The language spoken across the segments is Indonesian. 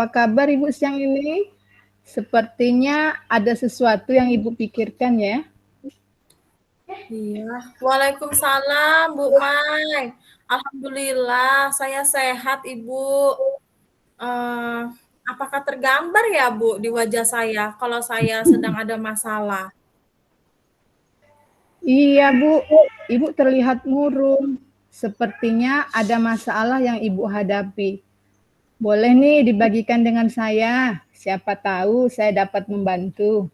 Apa kabar Ibu siang ini? Sepertinya ada sesuatu yang Ibu pikirkan ya? Iya. Waalaikumsalam, Bu Mai. Alhamdulillah, saya sehat, Ibu. Eh, apakah tergambar ya, Bu, di wajah saya kalau saya sedang ada masalah? Iya Bu, Ibu terlihat murung. Sepertinya ada masalah yang Ibu hadapi. Boleh nih dibagikan dengan saya. Siapa tahu saya dapat membantu.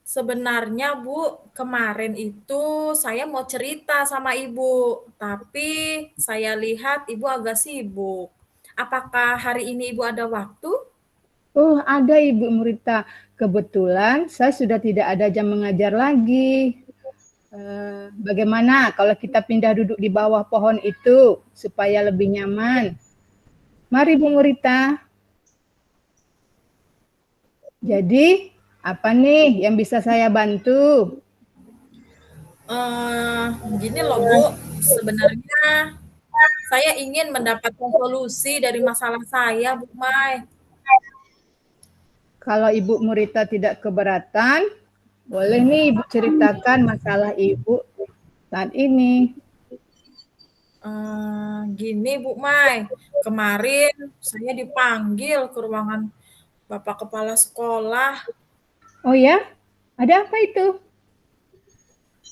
Sebenarnya, Bu, kemarin itu saya mau cerita sama Ibu, tapi saya lihat Ibu agak sibuk. Apakah hari ini Ibu ada waktu? Oh, ada Ibu Murita. Kebetulan saya sudah tidak ada jam mengajar lagi. Bagaimana kalau kita pindah duduk di bawah pohon itu supaya lebih nyaman? Mari Bu Murita. Jadi, apa nih yang bisa saya bantu? Gini loh, Bu, sebenarnya saya ingin mendapatkan solusi dari masalah saya, Bu Mai. Kalau Ibu Murita tidak keberatan, boleh nih Ibu ceritakan masalah Ibu saat ini. Gini Bu Mai, kemarin saya dipanggil ke ruangan Bapak Kepala Sekolah. Oh ya, ada apa itu?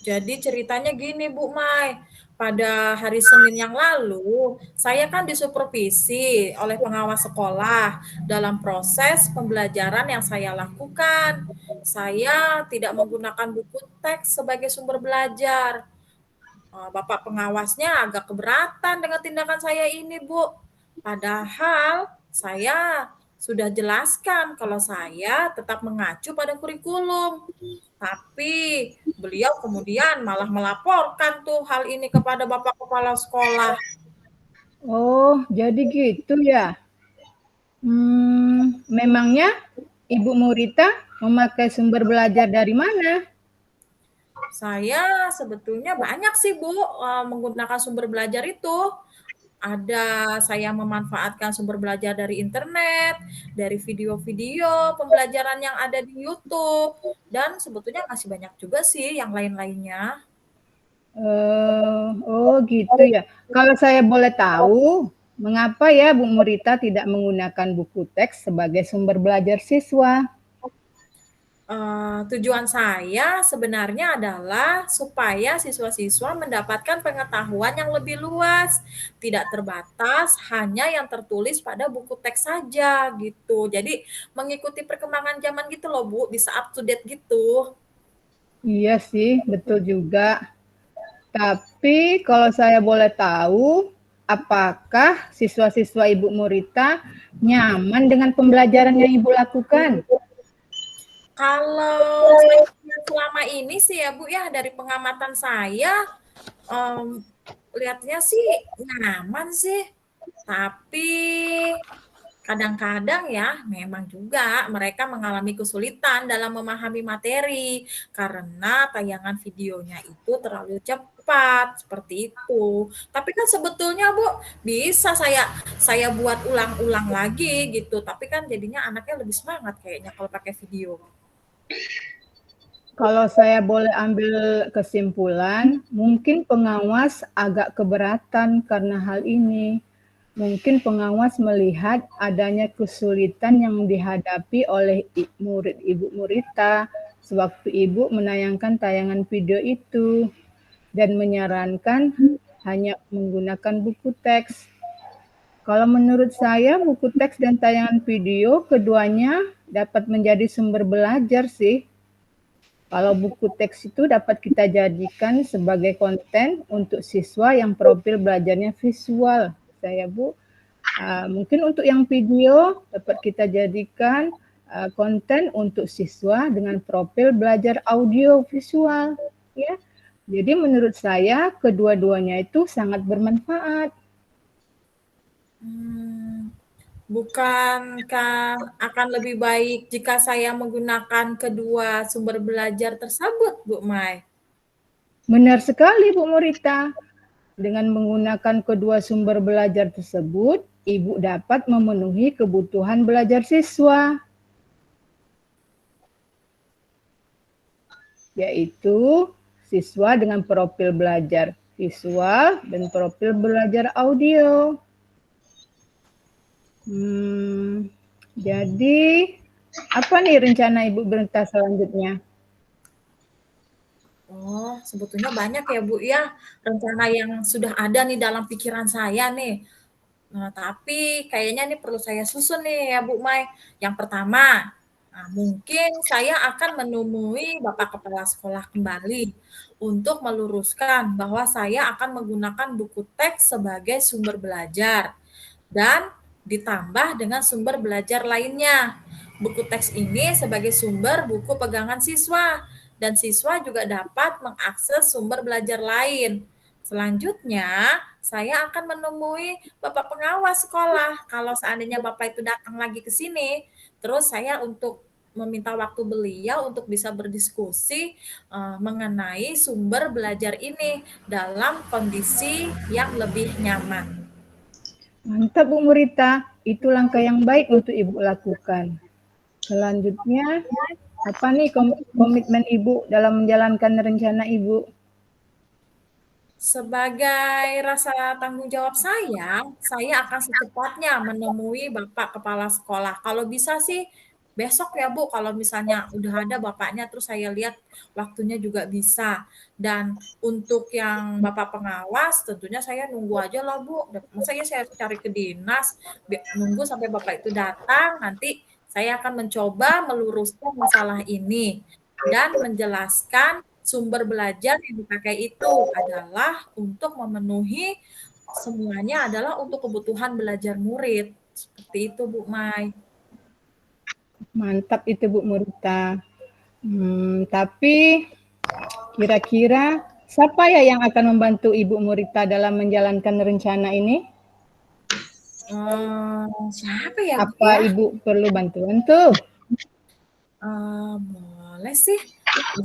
Jadi ceritanya gini Bu Mai, pada hari Senin yang lalu, saya kan disupervisi oleh pengawas sekolah dalam proses pembelajaran yang saya lakukan. Saya tidak menggunakan buku teks sebagai sumber belajar. Bapak pengawasnya agak keberatan dengan tindakan saya ini, Bu. Padahal saya sudah jelaskan kalau saya tetap mengacu pada kurikulum. Tapi beliau kemudian malah melaporkan tuh hal ini kepada Bapak Kepala Sekolah. Oh, jadi gitu ya. Memangnya Ibu Murita memakai sumber belajar dari mana? Saya sebetulnya banyak sih, Bu, menggunakan sumber belajar itu. Ada saya memanfaatkan sumber belajar dari internet, dari video-video pembelajaran yang ada di YouTube, dan sebetulnya masih banyak juga sih yang lain-lainnya. Oh gitu ya. Kalau saya boleh tahu, mengapa ya Bu Murita tidak menggunakan buku teks sebagai sumber belajar siswa? Tujuan saya sebenarnya adalah supaya siswa-siswa mendapatkan pengetahuan yang lebih luas, tidak terbatas hanya yang tertulis pada buku teks saja gitu. Jadi mengikuti perkembangan zaman gitu loh Bu, bisa up to date gitu. Iya sih, betul juga. Tapi kalau saya boleh tahu, apakah siswa-siswa Ibu Murita nyaman dengan pembelajaran yang Ibu lakukan? Kalau saya selama ini sih ya Bu ya, dari pengamatan saya, lihatnya sih nyaman sih. Tapi kadang-kadang ya memang juga mereka mengalami kesulitan dalam memahami materi karena tayangan videonya itu terlalu cepat seperti itu. Tapi kan sebetulnya Bu bisa saya buat ulang-ulang lagi gitu. Tapi kan jadinya anaknya lebih semangat kayaknya kalau pakai video. Kalau saya boleh ambil kesimpulan, mungkin pengawas agak keberatan karena hal ini. Mungkin pengawas melihat adanya kesulitan yang dihadapi oleh murid Ibu Murita sewaktu Ibu menayangkan tayangan video itu dan menyarankan hanya menggunakan buku teks. Kalau menurut saya, buku teks dan tayangan video keduanya dapat menjadi sumber belajar sih. Kalau buku teks itu dapat kita jadikan sebagai konten untuk siswa yang profil belajarnya visual. Saya Bu, mungkin untuk yang video dapat kita jadikan konten untuk siswa dengan profil belajar audio visual. Ya, jadi menurut saya kedua-duanya itu sangat bermanfaat. Bukankah akan lebih baik jika saya menggunakan kedua sumber belajar tersebut, Bu Mai? Benar sekali Bu Murita. Dengan menggunakan kedua sumber belajar tersebut, Ibu dapat memenuhi kebutuhan belajar siswa, yaitu siswa dengan profil belajar visual dan profil belajar audio. Jadi apa nih rencana Ibu Berta selanjutnya? Oh, sebetulnya banyak ya Bu ya, rencana yang sudah ada nih dalam pikiran saya nih. Nah, tapi kayaknya nih perlu saya susun nih ya Bu Mai. Yang pertama, mungkin saya akan menemui Bapak Kepala Sekolah kembali untuk meluruskan bahwa saya akan menggunakan buku teks sebagai sumber belajar dan ditambah dengan sumber belajar lainnya. Buku teks ini sebagai sumber buku pegangan siswa dan siswa juga dapat mengakses sumber belajar lain. Selanjutnya, saya akan menemui Bapak pengawas sekolah. Kalau seandainya Bapak itu datang lagi ke sini, terus saya untuk meminta waktu beliau untuk bisa berdiskusi mengenai sumber belajar ini dalam kondisi yang lebih nyaman. Mantap Bu Murita, itu langkah yang baik untuk Ibu lakukan. Selanjutnya, apa nih komitmen Ibu dalam menjalankan rencana Ibu? Sebagai rasa tanggung jawab saya akan secepatnya menemui Bapak Kepala Sekolah. Kalau bisa sih besok ya Bu, kalau misalnya udah ada Bapaknya terus saya lihat waktunya juga bisa. Dan untuk yang Bapak pengawas tentunya saya nunggu aja lah Bu. Masa ya saya cari ke dinas, nunggu sampai Bapak itu datang, nanti saya akan mencoba meluruskan masalah ini dan menjelaskan sumber belajar yang dipakai itu adalah untuk memenuhi semuanya adalah untuk kebutuhan belajar murid. Seperti itu, Bu Mai. Mantap itu Bu Murita. Tapi kira-kira siapa ya yang akan membantu Ibu Murita dalam menjalankan rencana ini? Siapa ya, Bu Apa ya? Ibu perlu bantuan tuh? Boleh sih.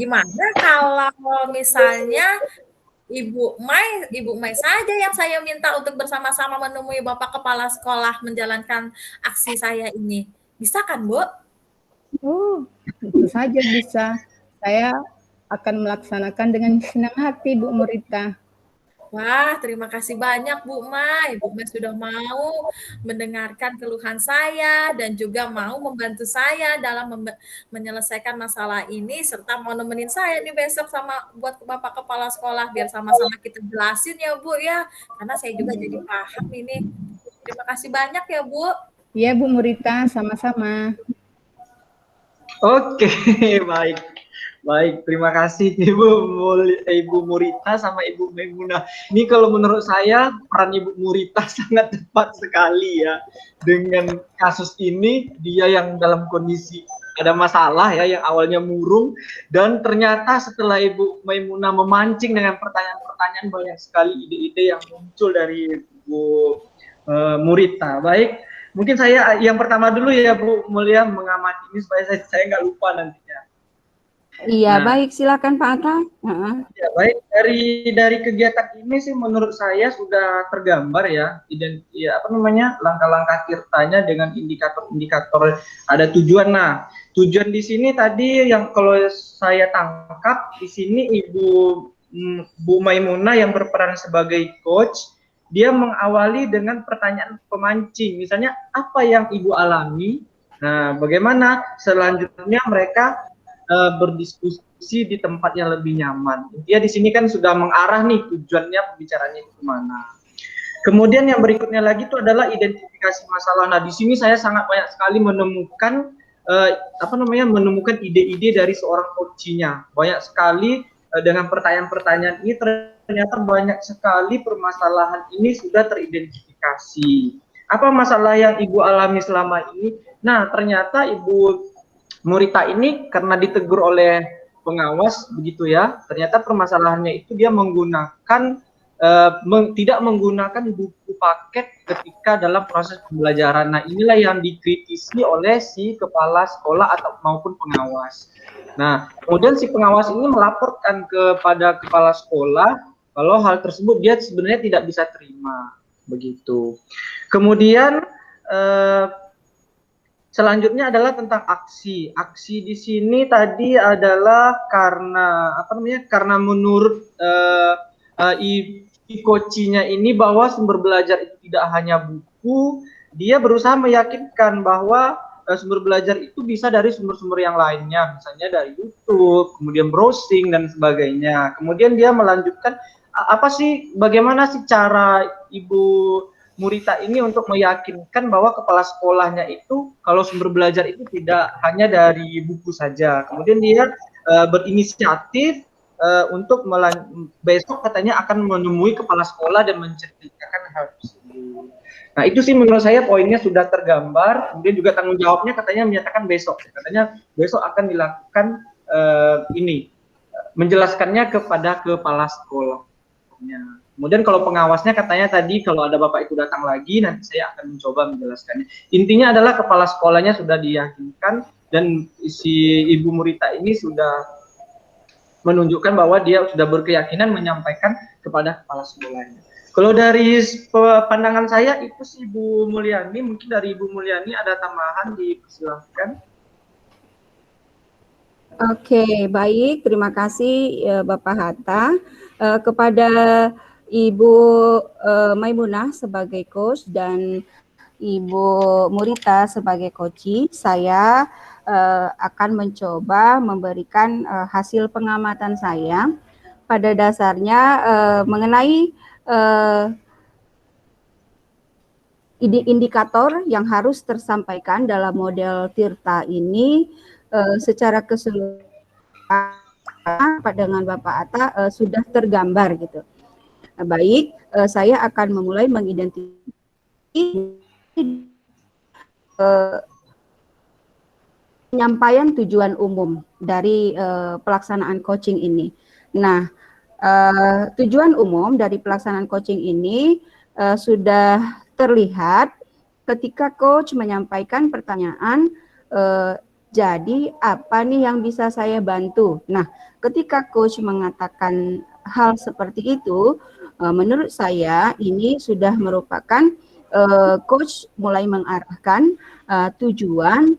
Gimana kalau misalnya Ibu Mai saja yang saya minta untuk bersama-sama menemui Bapak Kepala Sekolah menjalankan aksi saya ini. Bisa kan, Bu? Oh, tentu saja bisa. Saya akan melaksanakan dengan senang hati, Bu Murita. Wah, terima kasih banyak Bu Mai. Bu Mai sudah mau mendengarkan keluhan saya dan juga mau membantu saya dalam menyelesaikan masalah ini serta mau nemenin saya nih besok sama buat Bapak Kepala Sekolah biar sama-sama kita jelasin ya Bu ya. Karena saya juga jadi paham ini. Terima kasih banyak ya Bu. Iya Bu Murita, sama-sama. Oke, baik. Baik, terima kasih Ibu Murita sama Ibu Maimunah. Ini kalau menurut saya peran Ibu Murita sangat tepat sekali ya. Dengan kasus ini dia yang dalam kondisi ada masalah ya, yang awalnya murung dan ternyata setelah Ibu Maimunah memancing dengan pertanyaan-pertanyaan banyak sekali ide-ide yang muncul dari Ibu Murita. Baik, mungkin saya yang pertama dulu ya Bu Mulia mengamati ini supaya saya nggak lupa nantinya. Iya, baik, silakan Pak Atta. Ya, baik, dari kegiatan ini sih menurut saya sudah tergambar ya, langkah-langkah tirtanya dengan indikator-indikator ada tujuan. Nah, tujuan di sini tadi yang kalau saya tangkap di sini Bu Maimunah yang berperan sebagai coach, dia mengawali dengan pertanyaan pemancing, misalnya apa yang Ibu alami. Nah, bagaimana selanjutnya mereka berdiskusi di tempat yang lebih nyaman. Dia di sini kan sudah mengarah nih tujuannya pembicaranya itu kemana. Kemudian yang berikutnya lagi itu adalah identifikasi masalah. Nah, di sini saya sangat banyak sekali menemukan menemukan ide-ide dari seorang coachnya. Banyak sekali dengan pertanyaan-pertanyaan ini ternyata banyak sekali permasalahan ini sudah teridentifikasi. Apa masalah yang Ibu alami selama ini? Nah, ternyata Ibu Murita ini karena ditegur oleh pengawas begitu ya, ternyata permasalahannya itu dia menggunakan tidak menggunakan buku paket ketika dalam proses pembelajaran. Nah, inilah yang dikritisi oleh si kepala sekolah maupun pengawas. Nah, kemudian si pengawas ini melaporkan kepada kepala sekolah kalau hal tersebut dia sebenarnya tidak bisa terima. begitu. Kemudian selanjutnya adalah tentang aksi. Aksi di sini tadi adalah karena karena menurut coachnya ini bahwa sumber belajar itu tidak hanya buku, dia berusaha meyakinkan bahwa sumber belajar itu bisa dari sumber-sumber yang lainnya, misalnya dari YouTube, kemudian browsing dan sebagainya. Kemudian dia melanjutkan bagaimana sih cara Ibu Murita ini untuk meyakinkan bahwa kepala sekolahnya itu kalau sumber belajar itu tidak hanya dari buku saja. Kemudian dia berinisiatif untuk besok katanya akan menemui kepala sekolah dan menceritakan hal tersebut. Nah, itu sih menurut saya poinnya sudah tergambar. Kemudian juga tanggung jawabnya katanya menyatakan besok. Katanya besok akan dilakukan menjelaskannya kepada kepala sekolah. Kemudian kalau pengawasnya katanya tadi kalau ada Bapak Ibu datang lagi nanti saya akan mencoba menjelaskannya. Intinya adalah kepala sekolahnya sudah diyakinkan dan si Ibu Murita ini sudah menunjukkan bahwa dia sudah berkeyakinan menyampaikan kepada kepala sekolahnya. Kalau dari pandangan saya itu sih Bu Mulyani, mungkin dari Ibu Mulyani ada tambahan, dipersilahkan. Oke, baik. Terima kasih Bapak Hatta. Kepada Ibu Maimunah sebagai coach dan Ibu Murita sebagai coach, saya akan mencoba memberikan hasil pengamatan saya. Pada dasarnya mengenai indikator yang harus tersampaikan dalam model Tirta ini secara keseluruhan dengan Bapak Atta sudah tergambar gitu. Baik, saya akan memulai mengidentifikasi penyampaian tujuan umum dari pelaksanaan coaching ini. Nah, tujuan umum dari pelaksanaan coaching ini sudah terlihat ketika coach menyampaikan pertanyaan, jadi apa nih yang bisa saya bantu? Nah, ketika coach mengatakan hal seperti itu, menurut saya ini sudah merupakan coach mulai mengarahkan tujuan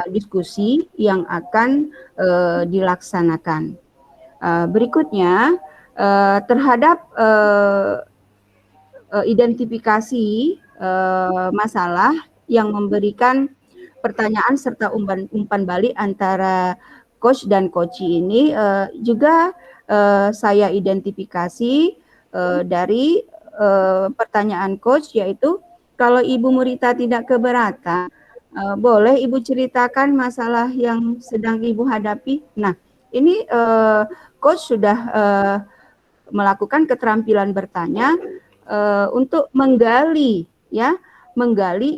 diskusi yang akan dilaksanakan. Berikutnya, terhadap identifikasi masalah yang memberikan pertanyaan serta umpan balik antara coach dan coachee ini juga saya identifikasi dari pertanyaan coach, yaitu kalau Ibu Murita tidak keberatan, boleh Ibu ceritakan masalah yang sedang Ibu hadapi. Nah, ini coach sudah melakukan keterampilan bertanya untuk menggali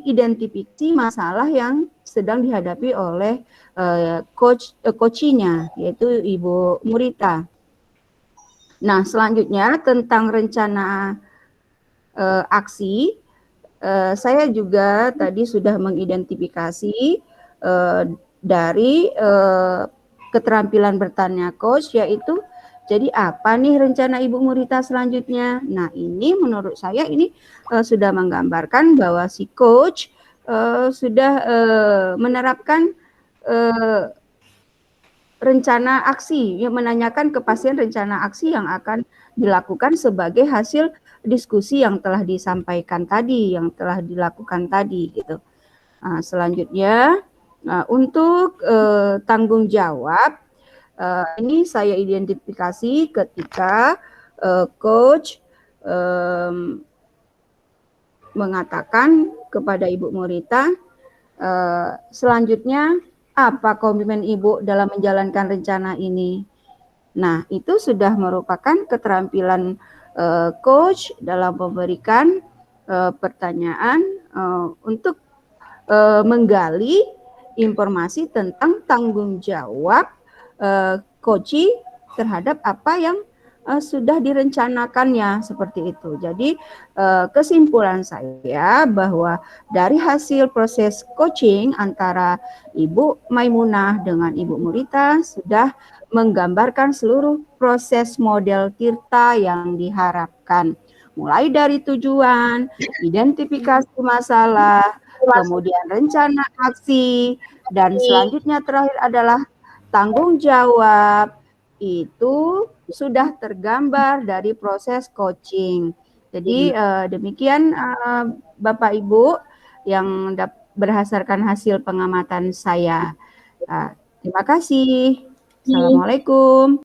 identifikasi masalah yang sedang dihadapi oleh coachee-nya, yaitu Ibu Murita. Nah, selanjutnya tentang rencana aksi, saya juga tadi sudah mengidentifikasi dari keterampilan bertanya coach, yaitu jadi apa nih rencana Ibu Murita selanjutnya? Nah, ini menurut saya ini sudah menggambarkan bahwa si coach sudah menerapkan rencana aksi, yang menanyakan kepastian rencana aksi yang akan dilakukan sebagai hasil diskusi yang telah disampaikan tadi, yang telah dilakukan tadi gitu. Nah, selanjutnya untuk tanggung jawab, ini saya identifikasi ketika coach mengatakan kepada Ibu Murita, selanjutnya apa komitmen Ibu dalam menjalankan rencana ini? Nah, itu sudah merupakan keterampilan coach dalam memberikan pertanyaan untuk menggali informasi tentang tanggung jawab coachee terhadap apa yang sudah direncanakannya, seperti itu. Jadi kesimpulan saya bahwa dari hasil proses coaching antara Ibu Maimunah dengan Ibu Murita sudah menggambarkan seluruh proses model Tirta yang diharapkan mulai dari tujuan, identifikasi masalah, kemudian rencana aksi, dan selanjutnya terakhir adalah tanggung jawab. Itu sudah tergambar dari proses coaching. Jadi demikian Bapak Ibu yang berdasarkan hasil pengamatan saya. Terima kasih. Assalamualaikum.